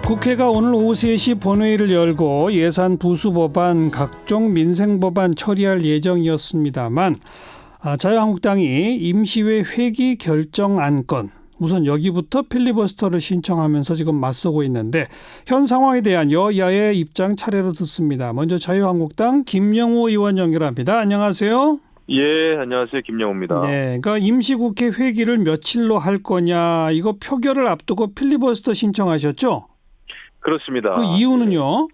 국회가 오늘 오후 3시 본회의를 열고 예산 부수 법안, 각종 민생 법안 처리할 예정이었습니다만 자유한국당이 임시회 회기 결정 안건 우선 여기부터 필리버스터를 신청하면서 지금 맞서고 있는데 현 상황에 대한 여야의 입장 차례로 듣습니다. 먼저 자유한국당 김영우 의원 연결합니다. 안녕하세요. 예, 안녕하세요. 김영우입니다. 네, 그러니까 임시국회 회기를 며칠로 할 거냐 이거 표결을 앞두고 필리버스터 신청하셨죠? 그렇습니다. 그 이유는요?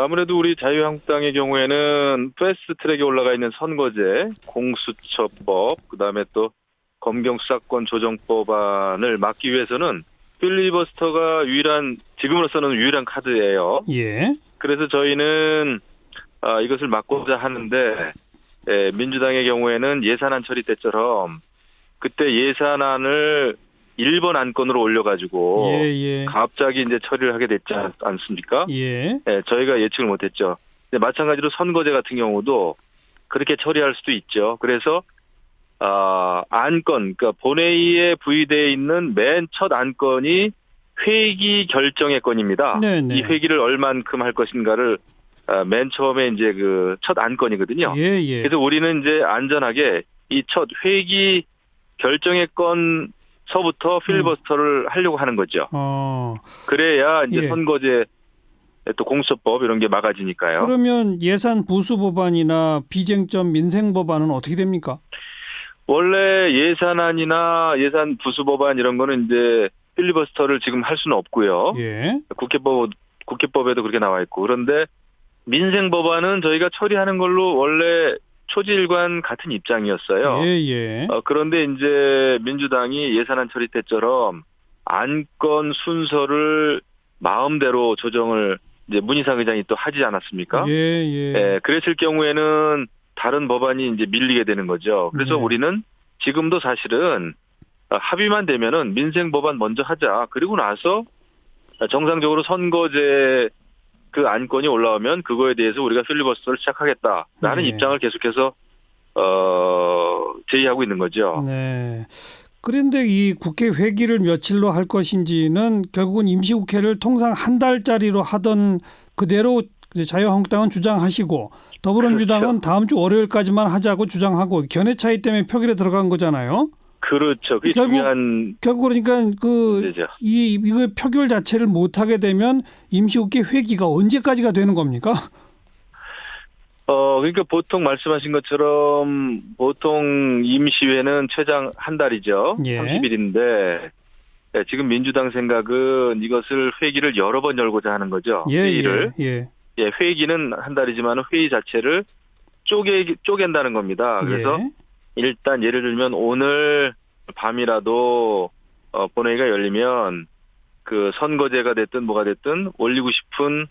아무래도 우리 자유한국당의 경우에는 패스트 트랙에 올라가 있는 선거제, 공수처법, 그다음에 또 검경수사권 조정법안을 막기 위해서는 필리버스터가 지금으로서는 유일한 카드예요. 예. 그래서 저희는 이것을 막고자 하는데 민주당의 경우에는 예산안 처리 때처럼 그때 예산안을 1번 안건으로 올려가지고 갑자기 이제 처리를 하게 됐지 않습니까? 예. 저희가 예측을 못했죠. 마찬가지로 선거제 같은 경우도 그렇게 처리할 수도 있죠. 그래서 안건, 그러니까 본회의에 부의되어 있는 맨 첫 안건이 회기 결정의 건입니다. 네네. 이 회기를 얼만큼 할 것인가를 맨 처음에 이제 그 첫 안건이거든요. 예. 그래서 우리는 이제 안전하게 이 첫 회기 결정의 건서부터 필리버스터를 하려고 하는 거죠. 그래야 이제 선거제 또 공수처법 이런 게 막아지니까요. 그러면 예산 부수 법안이나 비쟁점 민생 법안은 어떻게 됩니까? 원래 예산안이나 예산 부수 법안 이런 거는 이제 필리버스터를 지금 할 수는 없고요. 예. 국회법에도 그렇게 나와 있고. 그런데 민생 법안은 저희가 처리하는 걸로 원래 초지일관 같은 입장이었어요. 예. 그런데 이제 민주당이 예산안 처리 때처럼 안건 순서를 마음대로 조정을 이제 문희상 의장이 또 하지 않았습니까? 예. 그랬을 경우에는 다른 법안이 이제 밀리게 되는 거죠. 그래서 우리는 지금도 사실은 합의만 되면은 민생 법안 먼저 하자. 그리고 나서 정상적으로 선거제 그 안건이 올라오면 그거에 대해서 우리가 필리버스터를 시작하겠다라는 입장을 계속해서 제의하고 있는 거죠. 네. 그런데 이 국회 회기를 며칠로 할 것인지는 결국은 임시국회를 통상 한 달짜리로 하던 그대로 자유한국당은 주장하시고 더불어민주당은 다음 주 월요일까지만 하자고 주장하고 견해 차이 때문에 표결에 들어간 거잖아요. 그렇죠. 그게 중요한 결국 그러니까 문제죠. 이거 표결 자체를 못 하게 되면 임시국회 회기가 언제까지가 되는 겁니까? 그러니까 보통 말씀하신 것처럼 보통 임시회는 최장 한 달이죠. 30일인데 지금 민주당 생각은 이것을 회기를 여러 번 열고자 하는 거죠. 회의를. 회기는 한 달이지만 회의 자체를 쪼갠다는 겁니다. 그래서 일단 예를 들면 오늘 밤이라도 본회의가 열리면 그 선거제가 됐든 뭐가 됐든 올리고 싶은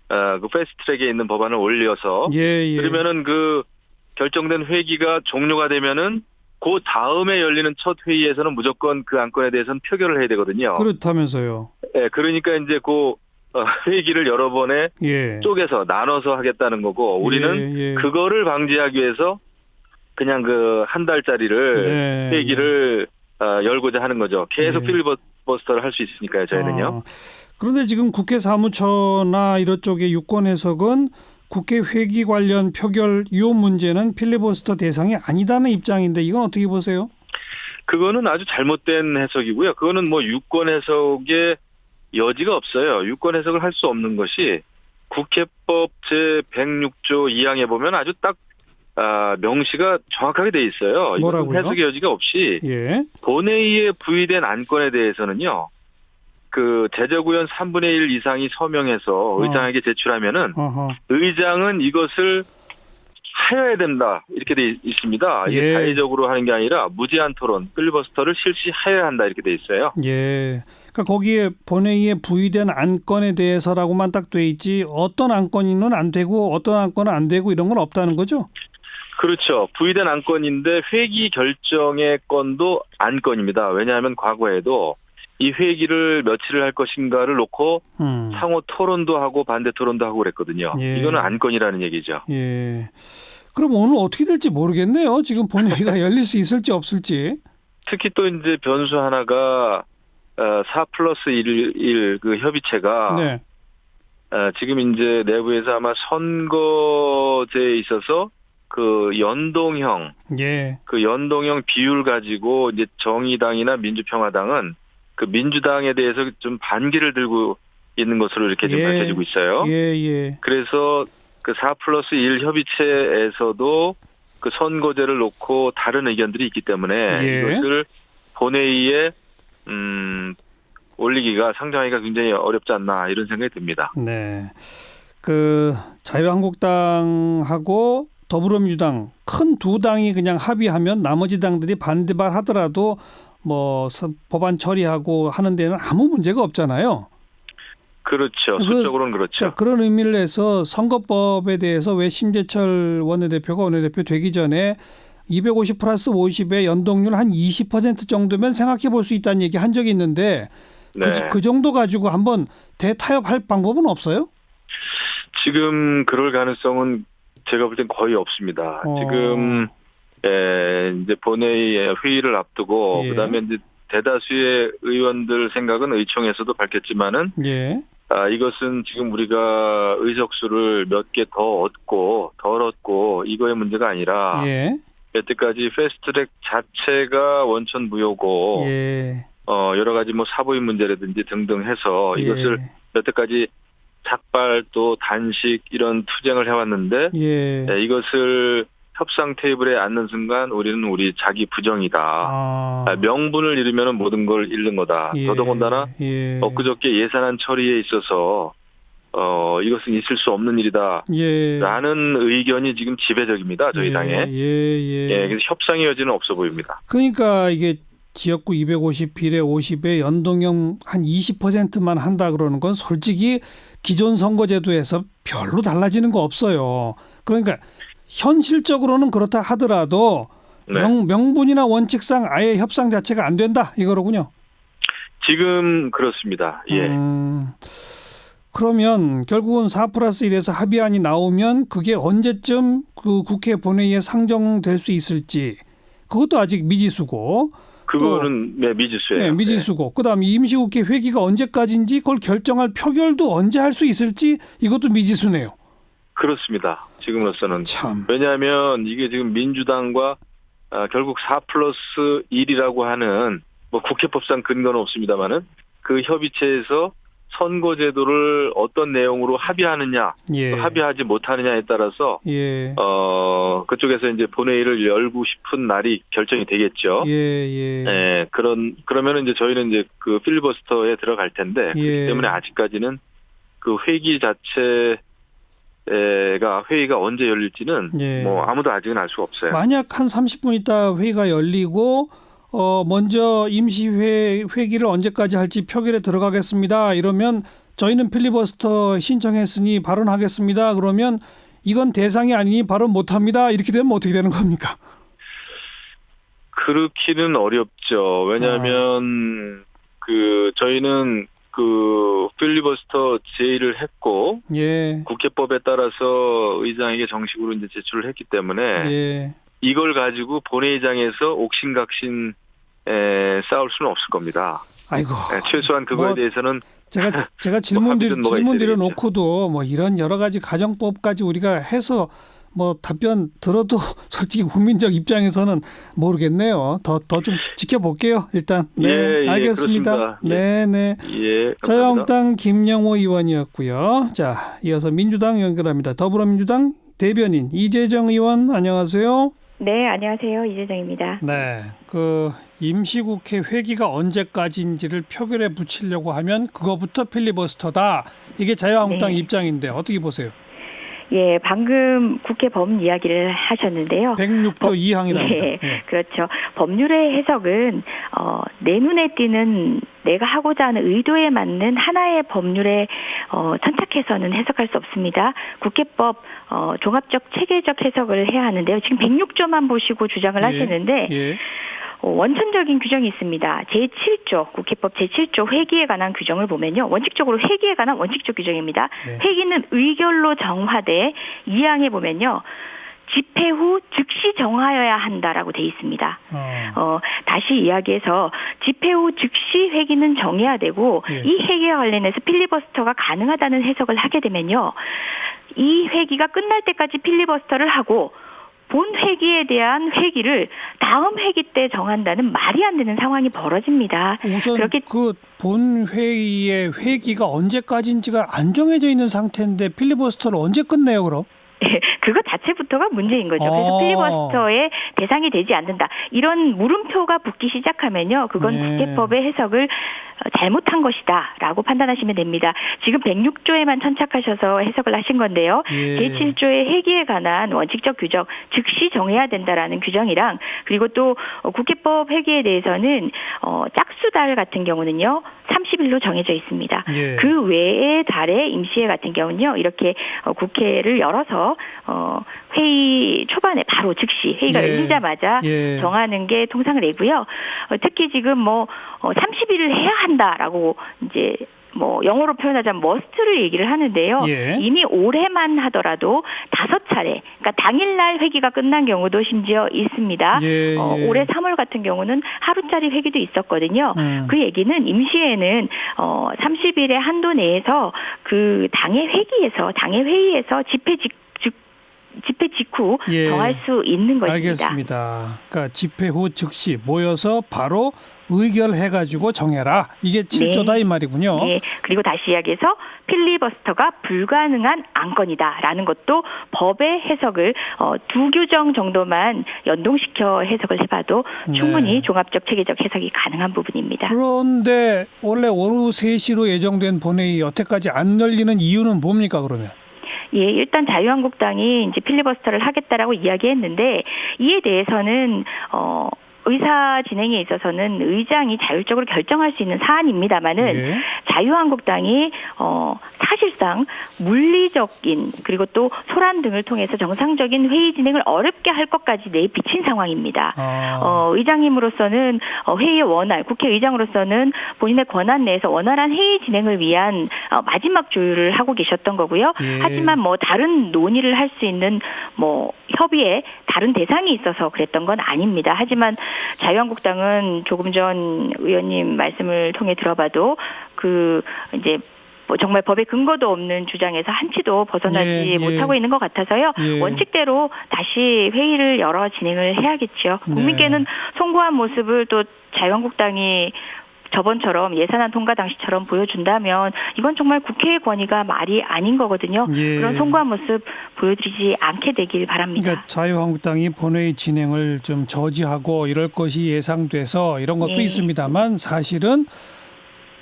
그 패스트트랙에 있는 법안을 올려서 그러면은 그 결정된 회기가 종료가 되면은 그 다음에 열리는 첫 회의에서는 무조건 그 안건에 대해서는 표결을 해야 되거든요. 그렇다면서요. 그러니까 이제 그 회기를 여러 번에 쪼개서 나눠서 하겠다는 거고 우리는 그거를 방지하기 위해서 그냥 그 한 달짜리를 회기를 열고자 하는 거죠. 계속 필리버스터를 할 수 있으니까요. 저희는요. 그런데 지금 국회 사무처나 이런 쪽의 유권 해석은 국회 회기 관련 표결 이 문제는 필리버스터 대상이 아니다는 입장인데 이건 어떻게 보세요? 그거는 아주 잘못된 해석이고요. 그거는 뭐 유권 해석의 여지가 없어요. 유권 해석을 할 수 없는 것이 국회법 제106조 2항에 보면 아주 딱 명시가 정확하게 돼 있어요. 뭐라고요? 해석의 여지가 없이 본회의에 부의된 안건에 대해서는요. 그 제적의원 3분의 1 이상이 서명해서 의장에게 제출하면은 의장은 이것을 하여야 된다 이렇게 돼 있습니다. 이게 자의적으로 하는 게 아니라 무제한 토론, 필리버스터를 실시하여야 한다 이렇게 돼 있어요. 그러니까 거기에 본회의에 부의된 안건에 대해서라고만 딱 돼 있지 어떤 안건은 안 되고 어떤 안건은 안 되고 이런 건 없다는 거죠? 그렇죠. 부의된 안건인데 회기 결정의 건도 안건입니다. 왜냐하면 과거에도 이 회기를 며칠을 할 것인가를 놓고 상호 토론도 하고 반대 토론도 하고 그랬거든요. 이거는 안건이라는 얘기죠. 그럼 오늘 어떻게 될지 모르겠네요. 지금 본회의가 열릴 수 있을지 없을지. 특히 또 이제 변수 하나가 4+1 그 협의체가 네. 지금 이제 내부에서 아마 선거제에 있어서 그 연동형 예. 그 연동형 비율 가지고 이제 정의당이나 민주평화당은 그 민주당에 대해서 좀 반기를 들고 있는 것으로 이렇게 좀 예. 밝혀지고 있어요. 예. 그래서 그 4+1 협의체에서도 그 선거제를 놓고 다른 의견들이 있기 때문에 예. 이것을 본회의에 올리기가 상정하기가 굉장히 어렵지 않나 이런 생각이 듭니다. 네. 그 자유한국당하고 더불어민주당 큰 두 당이 그냥 합의하면 나머지 당들이 반대발 하더라도 뭐 법안 처리하고 하는 데는 아무 문제가 없잖아요. 그렇죠. 수적으로는 그렇죠. 그런 의미를 해서 선거법에 대해서 왜 심재철 원내대표가 원내대표 되기 전에 250 플러스 50의 연동률 한 20% 정도면 생각해 볼 수 있다는 얘기 한 적이 있는데 네. 그 정도 가지고 한번 대타협할 방법은 없어요? 지금 그럴 가능성은 제가 볼 땐 거의 없습니다. 지금 이제 본회의 회의를 앞두고 예. 그다음에 이제 대다수의 의원들 생각은 의총에서도 밝혔지만은 예. 이것은 지금 우리가 의석수를 몇 개 더 얻고 덜 얻고 이거의 문제가 아니라 예. 여태까지 패스트트랙 자체가 원천 무효고 예. 여러 가지 뭐 사보임 문제라든지 등등 해서 이것을 여태까지 삭발 또 단식 이런 투쟁을 해왔는데 예. 이것을 협상 테이블에 앉는 순간 우리는 우리 자기 부정이다. 명분을 잃으면 모든 걸 잃는 거다. 예. 더더군다나 예. 엊그저께 예산안 처리에 있어서 이것은 있을 수 없는 일이다. 예. 라는 의견이 지금 지배적입니다. 저희 당에. 그래서 협상의 여지는 없어 보입니다. 그러니까 이게 지역구 250 비례 50에 연동형 한 20%만 한다 그러는 건 솔직히 기존 선거제도에서 별로 달라지는 거 없어요. 그러니까 현실적으로는 그렇다 하더라도 네. 명분이나 원칙상 아예 협상 자체가 안 된다 이거로군요. 지금 그렇습니다. 예. 그러면 결국은 4+1에서 합의안이 나오면 그게 언제쯤 그 국회 본회의에 상정될 수 있을지 그것도 아직 미지수고. 그거는 미지수예요. 네, 미지수고. 그다음 임시국회 회기가 언제까지인지 그걸 결정할 표결도 언제 할 수 있을지 이것도 미지수네요. 그렇습니다. 지금으로서는. 참. 왜냐하면 이게 지금 민주당과 결국 4+1이라고 하는 뭐 국회법상 근거는 없습니다만은 그 협의체에서 선거제도를 어떤 내용으로 합의하느냐, 예. 합의하지 못하느냐에 따라서 예. 그쪽에서 이제 본회의를 열고 싶은 날이 결정이 되겠죠. 예. 그러면은 이제 저희는 이제 그 필리버스터에 들어갈 텐데 그렇기 때문에 아직까지는 그 회기 자체가 회의가 언제 열릴지는 뭐 아무도 아직은 알 수가 없어요. 만약 한 30분 있다 회의가 열리고 먼저 임시회기를 언제까지 할지 표결에 들어가겠습니다. 이러면 저희는 필리버스터 신청했으니 발언하겠습니다. 그러면 이건 대상이 아니니 발언 못합니다. 이렇게 되면 어떻게 되는 겁니까? 그렇기는 어렵죠. 왜냐하면 저희는 그 필리버스터 제의를 했고 국회법에 따라서 의장에게 정식으로 이제 제출을 했기 때문에 이걸 가지고 본회의장에서 옥신각신 싸울 수는 없을 겁니다. 아이고. 최소한 그거에 대해서는 제가 질문 드려놓고도 뭐 이런 여러 가지 가정법까지 우리가 해서 뭐 답변 들어도 솔직히 국민적 입장에서는 모르겠네요. 더 좀 지켜볼게요. 일단. 네, 알겠습니다. 네. 예, 자유한국당 김영호 의원이었고요. 자, 이어서 민주당 연결합니다. 더불어민주당 대변인 이재정 의원 안녕하세요. 네, 안녕하세요. 이재정입니다. 네, 그 임시국회 회기가 언제까지인지를 표결에 붙이려고 하면 그거부터 필리버스터다. 이게 자유한국당 입장인데 어떻게 보세요? 예, 방금 국회 법 이야기를 하셨는데요. 106조 2항이랍니다. 예, 그렇죠. 법률의 해석은 내 눈에 띄는 내가 하고자 하는 의도에 맞는 하나의 법률에 천착해서는 해석할 수 없습니다. 국회법 종합적 체계적 해석을 해야 하는데요. 지금 106조만 보시고 주장을 하시는데 원천적인 규정이 있습니다. 제7조 국회법 제7조 회기에 관한 규정을 보면요. 원칙적으로 회기에 관한 원칙적 규정입니다. 회기는 의결로 정화돼 2항에 보면요. 집회 후 즉시 정하여야 한다라고 돼 있습니다. 다시 이야기해서 집회 후 즉시 회기는 정해야 되고 예. 이 회기와 관련해서 필리버스터가 가능하다는 해석을 하게 되면요. 이 회기가 끝날 때까지 필리버스터를 하고 본 회기에 대한 회기를 다음 회기 때 정한다는 말이 안 되는 상황이 벌어집니다. 우선 그렇게 그 본 회의의 회기가 언제까지인지가 안 정해져 있는 상태인데 필리버스터를 언제 끝내요, 그럼? 그거 자체부터가 문제인 거죠. 그래서 필리버스터의 대상이 되지 않는다. 이런 물음표가 붙기 시작하면요. 그건 네. 국회법의 해석을 잘못한 것이다라고 판단하시면 됩니다. 지금 106조에만 천착하셔서 해석을 하신 건데요. 예. 제7조의 회기에 관한 원칙적 규정, 즉시 정해야 된다라는 규정이랑 그리고 또 국회법 회기에 대해서는 짝수달 같은 경우는요. 30일로 정해져 있습니다. 예. 그 외의 달의 임시회 같은 경우는요. 이렇게 국회를 열어서 회의 초반에 바로 즉시 회의가 예. 열리자마자 예. 정하는 게 통상이고요. 특히 지금 30일을 해야 한다라고 이제 영어로 표현하자면 must를 얘기를 하는데요. 예. 이미 올해만 하더라도 5차례, 그러니까 당일날 회기가 끝난 경우도 심지어 있습니다. 예. 올해 3월 같은 경우는 하루짜리 회기도 있었거든요. 그 얘기는 임시회는 30일의 한도 내에서 그 당의 회의에서 집회 직후 예. 정할 수 있는 것입니다. 알겠습니다. 그러니까 집회 후 즉시 모여서 바로 의결해가지고 정해라. 이게 7조다 네. 이 말이군요. 네. 그리고 다시 이야기해서 필리버스터가 불가능한 안건이다라는 것도 법의 해석을 두 규정 정도만 연동시켜 해석을 해봐도 충분히 네. 종합적 체계적 해석이 가능한 부분입니다. 그런데 원래 오후 3시로 예정된 본회의 여태까지 안 열리는 이유는 뭡니까 그러면? 예, 일단 자유한국당이 이제 필리버스터를 하겠다라고 이야기했는데 이에 대해서는 의사 진행에 있어서는 의장이 자율적으로 결정할 수 있는 사안입니다만은 예. 자유한국당이 사실상 물리적인 그리고 또 소란 등을 통해서 정상적인 회의 진행을 어렵게 할 것까지 내비친 상황입니다. 의장님으로서는 회의의 원활, 국회의장으로서는 본인의 권한 내에서 원활한 회의 진행을 위한 마지막 조율을 하고 계셨던 거고요. 예. 하지만 다른 논의를 할 수 있는 협의에 다른 대상이 있어서 그랬던 건 아닙니다. 하지만 자유한국당은 조금 전 의원님 말씀을 통해 들어봐도 이제 정말 법에 근거도 없는 주장에서 한치도 벗어나지 못하고 있는 것 같아서요. 예. 원칙대로 다시 회의를 열어 진행을 해야겠죠. 국민께는 송구한 모습을 또 자유한국당이 저번처럼 예산안 통과 당시처럼 보여준다면 이건 정말 국회의 권위가 말이 아닌 거거든요. 예. 그런 송구한 모습 보여드리지 않게 되길 바랍니다. 그러니까 자유한국당이 본회의 진행을 좀 저지하고 이럴 것이 예상돼서 이런 것도 예. 있습니다만 사실은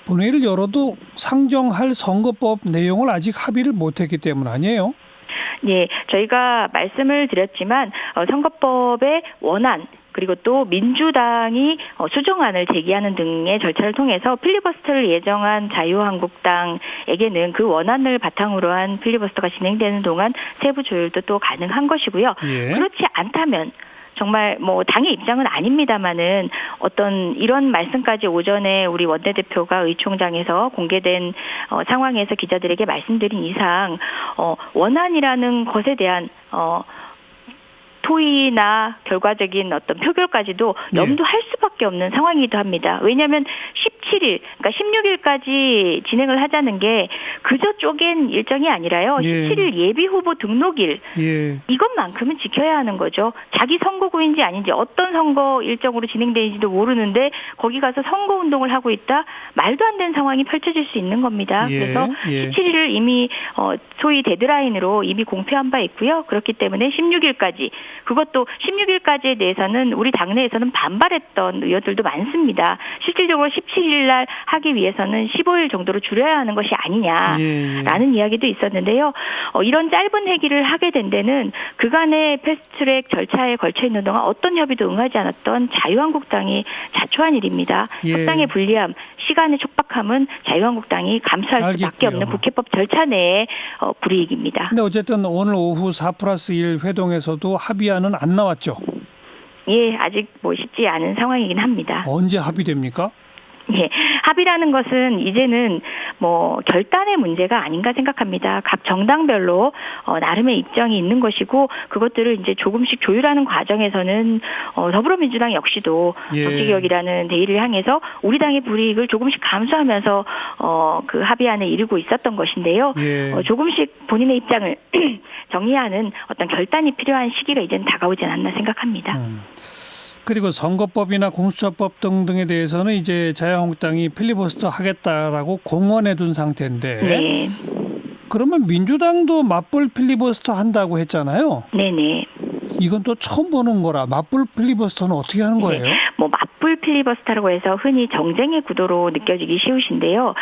본회의를 열어도 상정할 선거법 내용을 아직 합의를 못했기 때문 아니에요? 네, 저희가 말씀을 드렸지만 선거법의 원안 그리고 또 민주당이 수정안을 제기하는 등의 절차를 통해서 필리버스터를 예정한 자유한국당에게는 그 원안을 바탕으로 한 필리버스터가 진행되는 동안 세부 조율도 또 가능한 것이고요. 예. 그렇지 않다면 정말 당의 입장은 아닙니다만은 어떤 이런 말씀까지 오전에 우리 원내대표가 의총장에서 공개된 상황에서 기자들에게 말씀드린 이상 원안이라는 것에 대한 토의나 결과적인 어떤 표결까지도 염두할 수밖에 없는 상황이기도 합니다. 왜냐하면 17일, 그러니까 16일까지 진행을 하자는 게 그저 쪼갠 일정이 아니라요. 예. 17일 예비 후보 등록일 예. 이것만큼은 지켜야 하는 거죠. 자기 선거구인지 아닌지 어떤 선거 일정으로 진행되는지도 모르는데 거기 가서 선거운동을 하고 있다? 말도 안 되는 상황이 펼쳐질 수 있는 겁니다. 예. 그래서 예. 17일을 이미 소위 데드라인으로 이미 공표한 바 있고요. 그렇기 때문에 16일까지 그것도 16일까지에 대해서는 우리 당내에서는 반발했던 의원들도 많습니다. 실질적으로 17일 날 하기 위해서는 15일 정도로 줄여야 하는 것이 아니냐라는 이야기도 있었는데요. 이런 짧은 회기를 하게 된 데는 그간의 패스트트랙 절차에 걸쳐 있는 동안 어떤 협의도 응하지 않았던 자유한국당이 자초한 일입니다. 예. 협상의 불리함, 시간의 촉박함은 자유한국당이 감수할 수밖에 없는 국회법 절차 내의 불이익입니다. 근데 어쨌든 오늘 오후 4+1 회동에서도 합의안은 안 나왔죠? 예, 아직 쉽지 않은 상황이긴 합니다. 언제 합의됩니까? 예, 합의라는 것은 이제는 뭐 결단의 문제가 아닌가 생각합니다. 각 정당별로 나름의 입장이 있는 것이고 그것들을 이제 조금씩 조율하는 과정에서는 더불어민주당 역시도 예. 정치개혁이라는 대의를 향해서 우리 당의 불이익을 조금씩 감수하면서 그 합의안에 이르고 있었던 것인데요. 예. 조금씩 본인의 입장을 정리하는 어떤 결단이 필요한 시기가 이제는 다가오지 않았나 생각합니다. 그리고 선거법이나 공수처법 등등에 대해서는 이제 자유한국당이 필리버스터 하겠다라고 공언해둔 상태인데 네. 그러면 민주당도 맞불 필리버스터 한다고 했잖아요. 네네. 이건 또 처음 보는 거라 맞불 필리버스터는 어떻게 하는 거예요? 뭐 맞불 필리버스터라고 해서 흔히 정쟁의 구도로 느껴지기 쉬우신데요.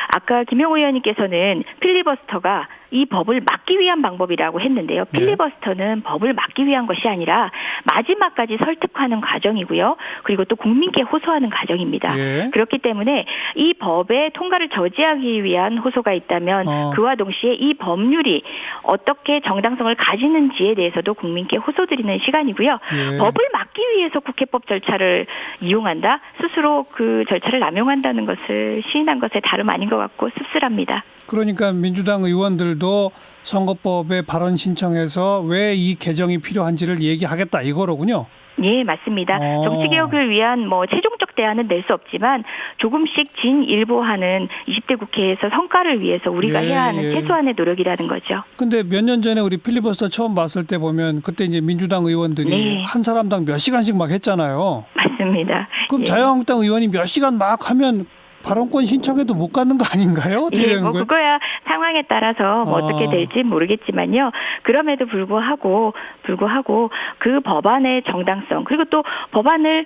아까 김영호 의원님께서는 필리버스터가 이 법을 막기 위한 방법이라고 했는데요. 필리버스터는 법을 막기 위한 것이 아니라 마지막까지 설득하는 과정이고요. 그리고 또 국민께 호소하는 과정입니다. 예. 그렇기 때문에 이 법의 통과를 저지하기 위한 호소가 있다면 그와 동시에 이 법률이 어떻게 정당성을 가지는지에 대해서도 국민께 호소드리는 시간이고요. 예. 법을 막기 위해서 국회법 절차를 이용한다? 스스로 그 절차를 남용한다는 것을 시인한 것에 다름 아닌 것 같고 씁쓸합니다. 그러니까 민주당 의원들도 선거법에 발언 신청해서 왜 이 개정이 필요한지를 얘기하겠다 이거로군요. 예, 맞습니다. 정치개혁을 위한 뭐 최종적 대안은 낼 수 없지만 조금씩 진일보하는 20대 국회에서 성과를 위해서 우리가 해야 하는 최소한의 노력이라는 거죠. 근데 몇 년 전에 우리 필리버스터 처음 봤을 때 보면 그때 이제 민주당 의원들이 한 사람당 몇 시간씩 막 했잖아요. 맞습니다. 그럼 자유한국당 의원이 몇 시간 막 하면 발언권 신청해도 못 갖는 거 아닌가요? 어떻게 되는 뭐 거예요? 그거야 상황에 따라서 뭐 어떻게 될지 모르겠지만요. 그럼에도 불구하고 그 법안의 정당성 그리고 또 법안을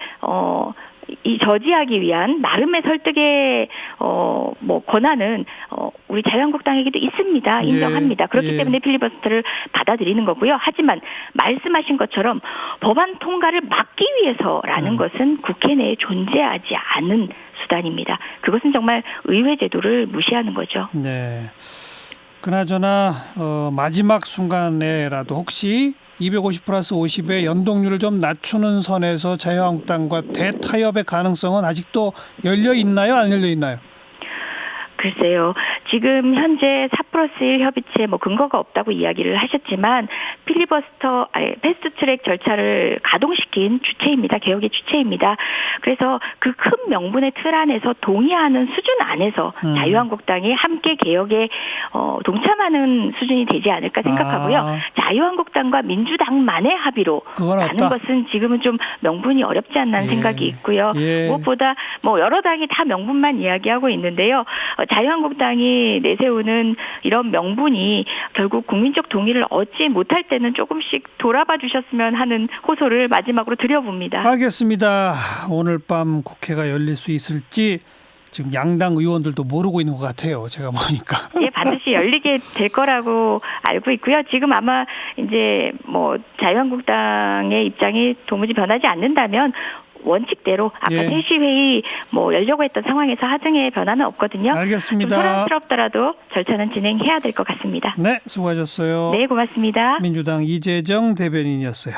이 저지하기 위한 나름의 설득의 뭐 권한은 우리 자유한국당에게도 있습니다. 인정합니다. 그렇기 때문에 필리버스터를 받아들이는 거고요. 하지만 말씀하신 것처럼 법안 통과를 막기 위해서라는 것은 국회 내에 존재하지 않은 수단입니다. 그것은 정말 의회 제도를 무시하는 거죠. 네. 그나저나 마지막 순간에라도 혹시 250+50의 연동률을 좀 낮추는 선에서 자유한국당과 대타협의 가능성은 아직도 열려 있나요? 안 열려 있나요? 글쎄요. 지금 현재 4+1 협의체 뭐 근거가 없다고 이야기를 하셨지만 필리버스터 패스트트랙 절차를 가동시킨 주체입니다. 개혁의 주체입니다. 그래서 그 큰 명분의 틀 안에서 동의하는 수준 안에서 자유한국당이 함께 개혁에 동참하는 수준이 되지 않을까 생각하고요. 자유한국당과 민주당만의 합의로 라는 것은 지금은 좀 명분이 어렵지 않나 생각이 있고요. 무엇보다 뭐 여러 당이 다 명분만 이야기하고 있는데요. 자유한국당이 내세우는 이런 명분이 결국 국민적 동의를 얻지 못할 때는 조금씩 돌아봐 주셨으면 하는 호소를 마지막으로 드려봅니다. 알겠습니다. 오늘 밤 국회가 열릴 수 있을지 지금 양당 의원들도 모르고 있는 것 같아요. 제가 보니까. 예, 반드시 열리게 될 거라고 알고 있고요. 지금 아마 이제 뭐 자유한국당의 입장이 도무지 변하지 않는다면 원칙대로 아까 3시 회의 뭐 열려고 했던 상황에서 하중에 변화는 없거든요. 알겠습니다. 좀 소란스럽더라도 절차는 진행해야 될 것 같습니다. 네, 수고하셨어요. 네, 고맙습니다. 민주당 이재정 대변인이었어요.